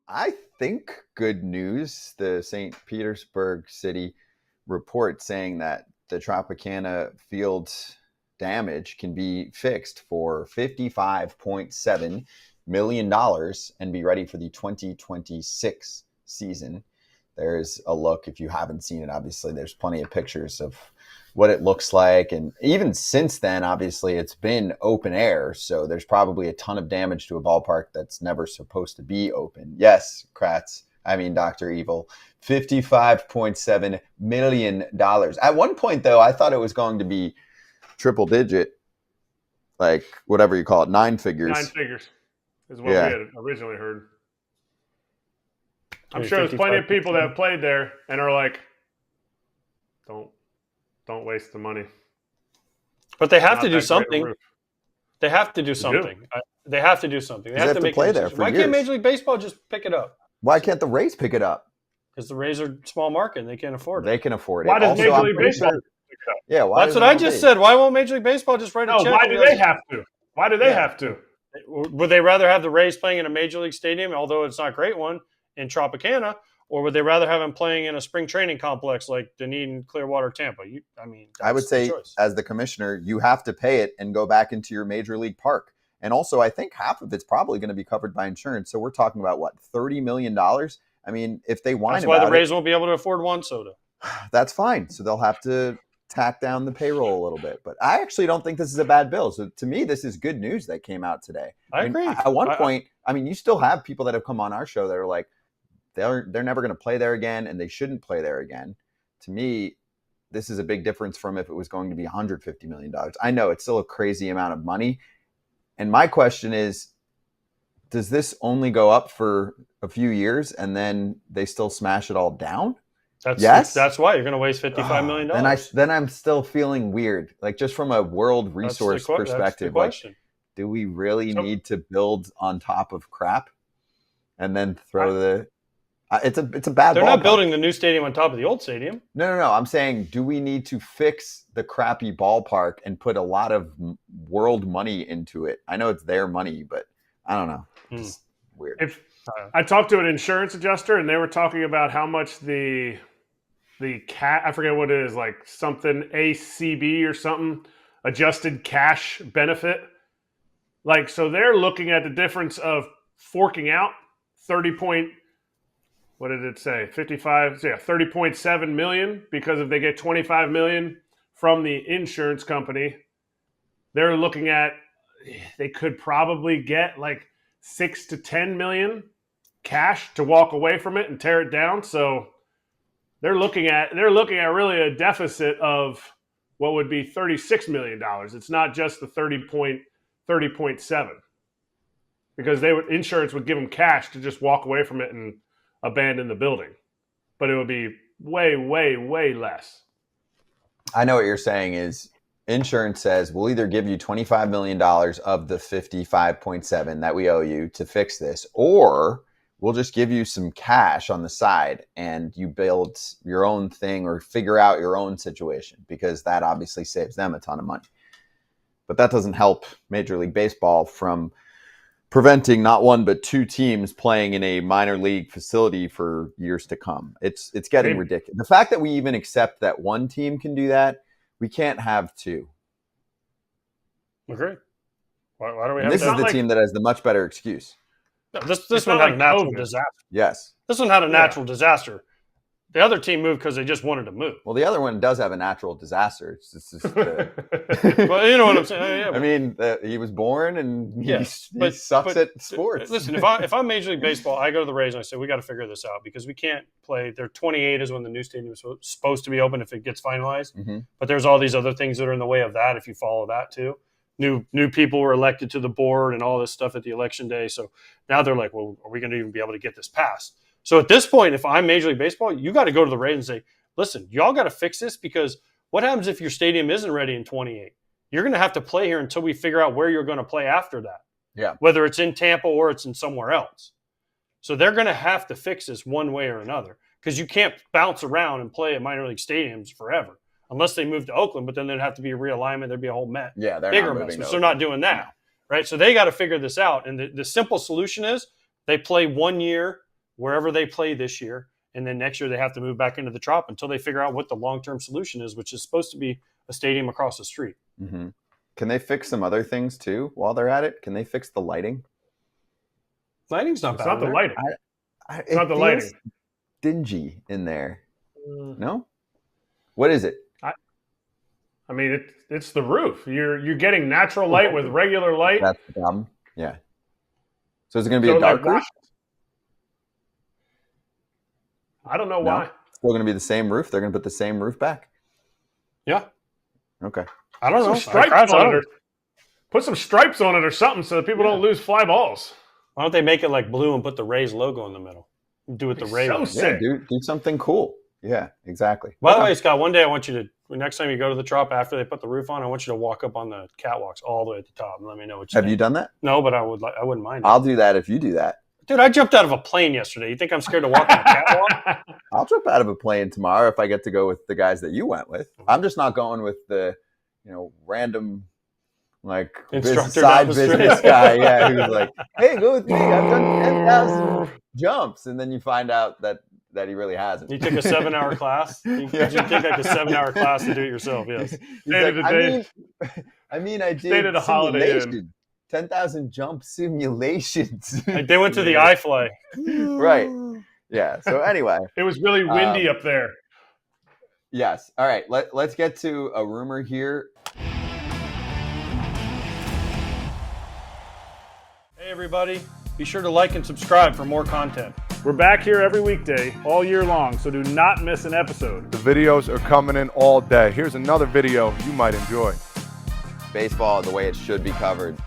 I think good news. The St. Petersburg City report saying that the Tropicana Field damage can be fixed for $55.7 million and be ready for the 2026 season. There's a look, if you haven't seen it, obviously, there's plenty of pictures of what it looks like. And even since then, obviously, it's been open air. So there's probably a ton of damage to a ballpark that's never supposed to be open. Yes, Dr. Evil, $55.7 million. At one point, though, I thought it was going to be triple digit, like whatever you call it, nine figures. 9 figures is what we had originally heard. I'm sure there's plenty of people that have played there and are like, don't waste the money. But they have to do something. They have to do something. They have to do something. They have to make play there. Why can't Major League Baseball just pick it up? Why can't the Rays pick it up? Because the Rays are a small market and they can't afford it. They can afford it. Why does Major League Baseball pick it up? Yeah, that's what I just said. Why won't Major League Baseball just write a check? Why do they have to? Why do they have to? Would they rather have the Rays playing in a Major League stadium, although it's not a great one, in Tropicana, or would they rather have them playing in a spring training complex like Dunedin, Clearwater, Tampa? I would say, as the commissioner, you have to pay it and go back into your Major League park. And also, I think half of it's probably going to be covered by insurance. So we're talking about, what, $30 million? I mean, if they whine about it. That's why the Rays won't be able to afford one soda. That's fine. So they'll have to tack down the payroll a little bit. But I actually don't think this is a bad bill. So to me, this is good news that came out today. I agree. At one point, you still have people that have come on our show that are like, they're never going to play there again, and they shouldn't play there again. To me, this is a big difference from if it was going to be $150 million. I know it's still a crazy amount of money. And my question is, does this only go up for a few years and then they still smash it all down? Yes. That's why you're going to waste $55 million. Then I'm still feeling weird. Like, just from a world resource perspective, do we really need to build on top of crap and then throw it's a bad. They're not building the new stadium on top of the old stadium. No. I'm saying, do we need to fix the crappy ballpark and put a lot of world money into it? I know it's their money, but I don't know. It's weird. If I talked to an insurance adjuster, and they were talking about how much the I forget what it is, like something ACB or something, adjusted cash benefit. Like, so they're looking at the difference of forking out 30.7 million, because if they get 25 million from the insurance company, they're looking at, they could probably get like 6 to 10 million cash to walk away from it and tear it down. So they're looking at really a deficit of what would be $36 million. It's not just the 30.7, because insurance would give them cash to just walk away from it and abandon the building, but it would be way, way, way less. I know what you're saying is insurance says we'll either give you $25 million of the 55.7 that we owe you to fix this, or we'll just give you some cash on the side and you build your own thing or figure out your own situation, because that obviously saves them a ton of money. But that doesn't help Major League Baseball from preventing not one but two teams playing in a minor league facility for years to come. It's getting ridiculous. The fact that we even accept that one team can do that, we can't have two. Okay. Why do we have this is the team that has the much better excuse. No, this one had a natural disaster. Yes. This one had a natural disaster. The other team moved because they just wanted to move. Well, the other one does have a natural disaster. It's just well, you know what I'm saying. Yeah, I mean, he was born and he sucks at sports. Listen, if I'm Major League Baseball, I go to the Rays and I say, we got to figure this out, because we can't play. They're 28 is when the new stadium is supposed to be open if it gets finalized. Mm-hmm. But there's all these other things that are in the way of that if you follow that too. New people were elected to the board and all this stuff at the election day. So now they're like, well, are we going to even be able to get this passed? So at this point, if I'm Major League Baseball, you got to go to the Rays and say, listen, y'all got to fix this, because what happens if your stadium isn't ready in 28? You're going to have to play here until we figure out where you're going to play after that. Yeah. Whether it's in Tampa or it's in somewhere else. So they're going to have to fix this one way or another, because you can't bounce around and play at minor league stadiums forever unless they move to Oakland, but then there'd have to be a realignment. There'd be a whole bigger mess. So they're not doing that, right? So they got to figure this out. And the simple solution is they play 1 year wherever they play this year. And then next year they have to move back into the Trop until they figure out what the long-term solution is, which is supposed to be a stadium across the street. Mm-hmm. Can they fix some other things too while they're at it? Can they fix the lighting? Lighting's not It's bad. not the there. lighting. It's It's not the lighting. Dingy in there. No? What is it? I mean, it's the roof. You're getting natural light with regular light. That's the problem. Yeah. So is it going to be a So, dark like, roof? I don't know No? why. Still going to be the same roof? They're going to put the same roof back? Yeah. Okay. I don't Some know. stripes on it. Put some stripes on it or something so that people don't lose fly balls. Why don't they make it like blue and put the Rays logo in the middle? Do it the Rays. So Yeah, sick. do something cool. Yeah, exactly. By the way, Scott, one day I want you to, next time you go to the Trop after they put the roof on, I want you to walk up on the catwalks all the way at the top and let me know what you Have think. you done that? No, but I wouldn't mind it. I'll do that if you do that. Dude, I jumped out of a plane yesterday. You think I'm scared to walk on a catwalk? I'll jump out of a plane tomorrow if I get to go with the guys that you went with. I'm just not going with the, random, like, Instructor side down the street. business guy. Yeah, who's like, hey, go with me. I've done 10,000 jumps. And then you find out that he really hasn't. You took a 7-hour class? You take like a 7-hour class to do it yourself, yes. He's like, I did Stayed at a Holiday Inn. simulation. 10,000 jump simulations. Like they went to the iFly. Right. Yeah. So anyway. It was really windy up there. Yes. All right. Let's get to a rumor here. Hey, everybody. Be sure to like and subscribe for more content. We're back here every weekday, all year long, so do not miss an episode. The videos are coming in all day. Here's another video you might enjoy. Baseball the way it should be covered.